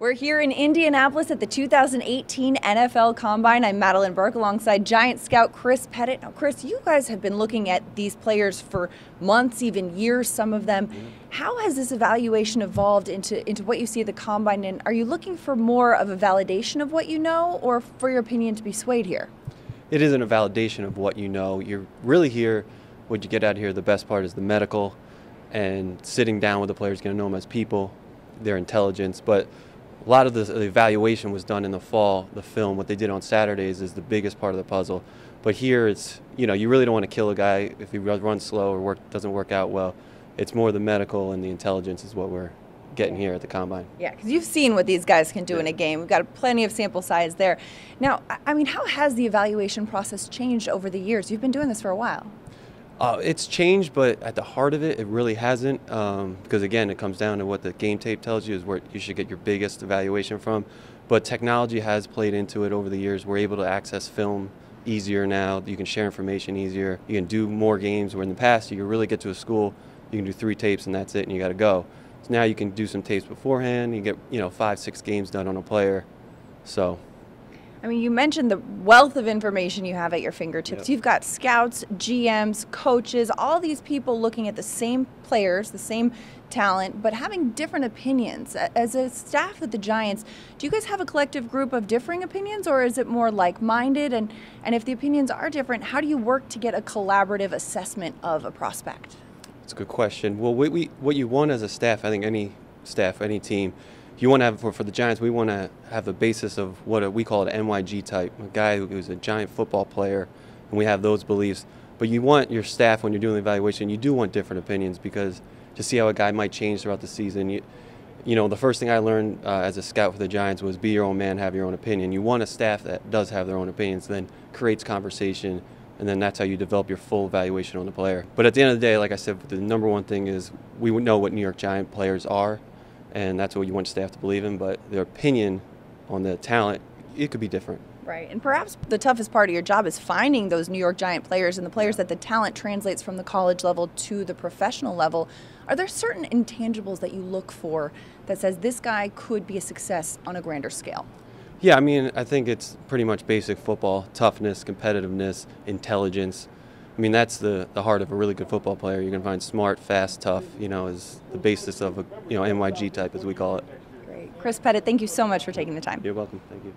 We're here in Indianapolis at the 2018 NFL Combine. I'm Madeline Burke alongside Giant scout Chris Pettit. Now, Chris, you guys have been looking at these players for months, even years, some of them. How has this evaluation evolved into what you see at the Combine? And are you looking for more of a validation of what you know, or for your opinion to be swayed here? It isn't a validation of what you know. You're really here, what you get out of here, the best part is the medical and sitting down with the players, getting to know them as people, their intelligence. But a lot of the evaluation was done in the fall. The film, what they did on Saturdays, is the biggest part of the puzzle. But here, it's, you really don't want to kill a guy if he runs slow or doesn't work out well. It's more the medical and the intelligence is what we're getting here at the Combine. Yeah, because you've seen what these guys can do in a game. We've got plenty of sample size there. Now, I mean, how has the evaluation process changed over the years? You've been doing this for a while. It's changed, but at the heart of it, it really hasn't. Because again, it comes down to what the game tape tells you is where you should get your biggest evaluation from. But technology has played into it over the years. We're able to access film easier now. You can share information easier. You can do more games where in the past you could really get to a school, you can do 3 tapes and that's it and you got to go. So now you can do some tapes beforehand. You get 5, 6 games done on a player. So. I mean, you mentioned the wealth of information you have at your fingertips. Yep. You've got scouts, GMs, coaches, all these people looking at the same players, the same talent, but having different opinions. As a staff with the Giants, do you guys have a collective group of differing opinions, or is it more like-minded? And if the opinions are different, how do you work to get a collaborative assessment of a prospect? That's a good question. Well, what you want as a staff, I think any staff, any team, you want to have, for the Giants, we want to have the basis of what we call an NYG type, a guy who's a giant football player, and we have those beliefs. But you want your staff, when you're doing the evaluation, you do want different opinions because to see how a guy might change throughout the season. The first thing I learned as a scout for the Giants was be your own man, have your own opinion. You want a staff that does have their own opinions, then creates conversation, and then that's how you develop your full evaluation on the player. But at the end of the day, like I said, the number one thing is we know what New York Giant players are, and that's what you want staff to believe in, but their opinion on the talent, it could be different. Right, and perhaps the toughest part of your job is finding those New York Giant players and the players that the talent translates from the college level to the professional level. Are there certain intangibles that you look for that says this guy could be a success on a grander scale? Yeah, I mean, I think it's pretty much basic football: toughness, competitiveness, intelligence. I mean, that's the heart of a really good football player. You're going to find smart, fast, tough, is the basis of a, NYG type, as we call it. Great. Chris Pettit, thank you so much for taking the time. You're welcome. Thank you.